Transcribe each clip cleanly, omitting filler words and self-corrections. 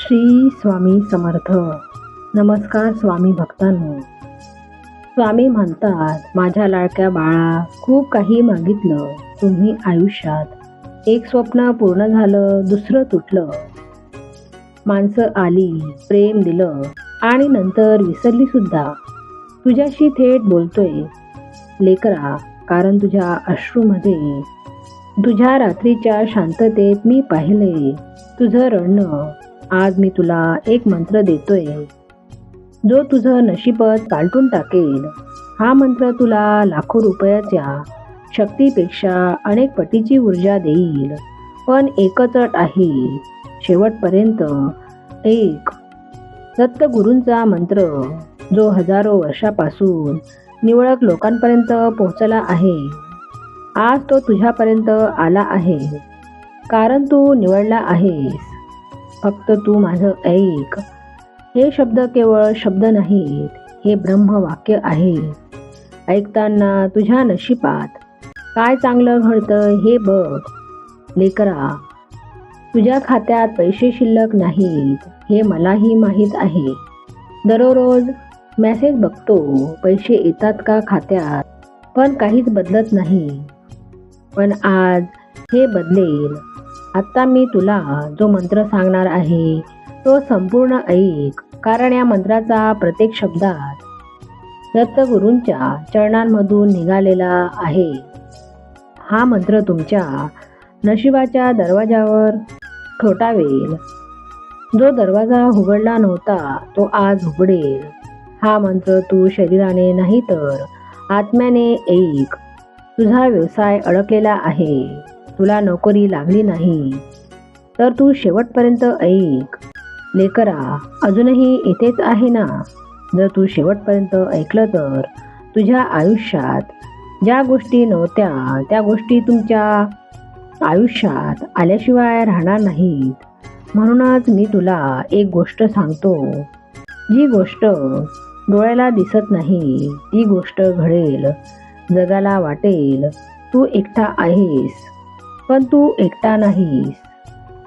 श्री स्वामी समर्थ. नमस्कार स्वामी भक्तांनो. स्वामी म्हणतात, माझ्या लाडक्या बाळा, खूप काही मागितलं तुम्ही आयुष्यात. एक स्वप्न पूर्ण झालं, दुसरं तुटलं. माणसं आली, प्रेम दिलं आणि नंतर विसरली सुद्धा. तुझ्याशी थेट बोलतोय लेकरा, कारण तुझ्या अश्रूमध्ये, तुझ्या रात्रीच्या शांततेत मी पाहिले तुझं रडणं. आज मी तुला एक मंत्र देतोय, जो तुझं नशीबच पालटून टाकेल. हा मंत्र तुला लाखो रुपयाच्या शक्तीपेक्षा अनेक पटीची ऊर्जा देईल. पण एकच अट आहे, शेवटपर्यंत एक. दत्तगुरूंचा मंत्र, जो हजारो वर्षापासून निवडक लोकांपर्यंत पोहोचला आहे. आज तो तुझ्यापर्यंत आला आहे, कारण तू निवडला आहेस. फक्त तू माझं ऐक. हे शब्द केवळ शब्द नाहीत, हे ब्रह्मवाक्य आहे. ऐकताना तुझ्या नशिबात काय चांगलं घडतं हे बघ. लेकरा, तुझ्या खात्यात पैसे शिल्लक नाहीत, हे मलाही माहीत आहे. दररोज मेसेज बघतो, पैसे येतात का खात्यात, पण काहीच बदलत नाही. पण आज हे बदलेल. आत्ता मी तुला जो मंत्र सांगणार आहे तो संपूर्ण ऐक, कारण या मंत्राचा प्रत्येक शब्दात दत्तगुरूंच्या चरणांमधून निघालेला आहे. हा मंत्र तुमच्या नशिबाच्या दरवाजावर ठोठावेल. जो दरवाजा उघडला नव्हता तो आज उघडेल. हा मंत्र तू शरीराने नाही तर आत्म्याने ऐक. तुझा व्यवसाय अडकलेला आहे, तुला नोकरी लागली नाही, तर तू शेवटपर्यंत ऐक. लेकरा, अजूनही इथेच आहे ना? जर तू शेवटपर्यंत ऐकलं तर तुझ्या आयुष्यात ज्या गोष्टी नव्हत्या त्या गोष्टी तुमच्या आयुष्यात आल्याशिवाय राहणार नाहीत. म्हणूनच मी तुला एक गोष्ट सांगतो, जी गोष्ट डोळ्याला दिसत नाही ती गोष्ट घडेल. जगाला वाटेल तू एकटा आहेस, पण तू एकटा नाहीस.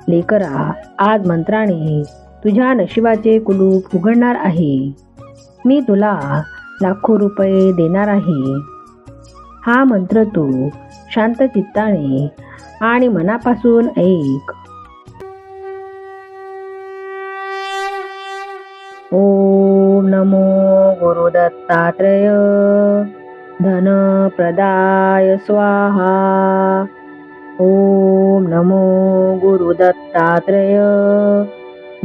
लेकरा, आज मंत्राने तुझ्या नशिबाचे कुलूप उघडणार आहे. मी तुला लाखो रुपये देणार आहे. हा मंत्र तू शांत चित्ताने आणि मनापासून ऐक. ओम नमो गुरु दत्तात्रेय धन प्रदाय स्वाहा. ओम नमो गुरु दत्तात्रेय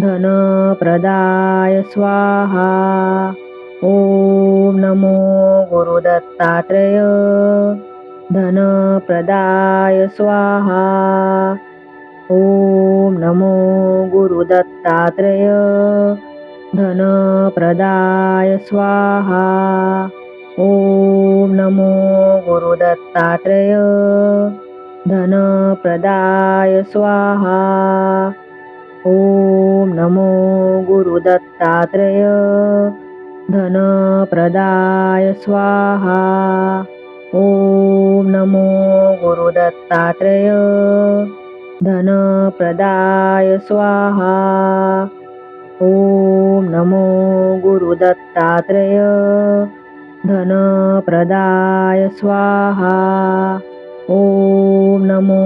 धन प्रदाय स्वाहा. ओम नमो गुरु दत्तात्रेय धन प्रदाय स्वाहा. ओम नमो गुरु दत्तात्रेय धन प्रदाय स्वाहा. ओम नमो गुरु दत्तात्रेय धन प्रदाय स्वाहा. ओम नमो गुरु दत्तात्रेय धन प्रदाय स्वाहा. ओम नमो गुरु दत्तात्रेय धन प्रदाय स्वाहा. ओम नमो गुरु दत्तात्रेय धन प्रदाय स्वाहा. ओम नमो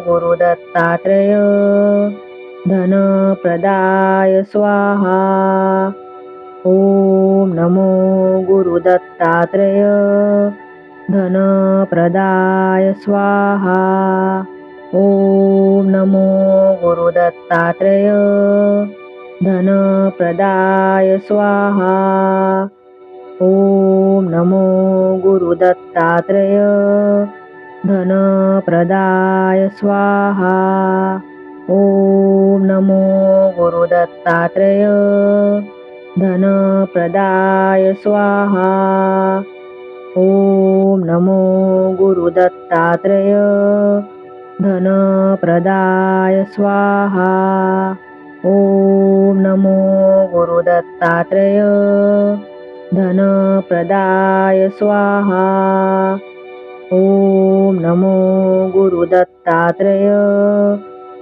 गुरु दत्तात्रेय धन प्रदाय स्वाहा. ओम नमो गुरु दत्तात्रेय धन प्रदाय स्वाहा. ओम नमो गुरु दत्तात्रेय धन प्रदाय स्वाहा. ओम नमो गुरु दत्तात्रेय धन प्रदाय स्वाहा. ओम नमो गुरु दत्तात्रेय धन प्रदाय स्वाहा. ओम नमो गुरु दत्तात्रेय धन प्रदाय स्वाहा. ओम नमो गुरु दत्तात्रेय धन प्रदाय स्वाहा. ओम नमो गुरु दत्तात्रेय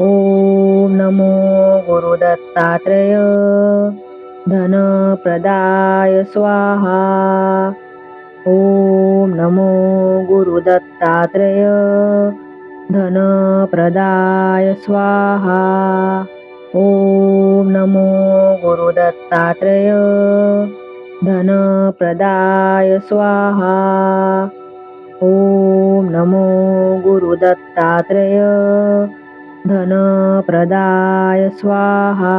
ओम नमो गुरुदत्तात्रेय धनप्रदाय स्वाहा. ओम नमो गुरुदत्तात्रेय धनप्रदाय स्वाहा. ओम नमो गुरुदत्तात्रेय धनप्रदाय स्वाहा. ओम नमो गुरुदत्तात्रेय धनप्रदाय स्वाहा.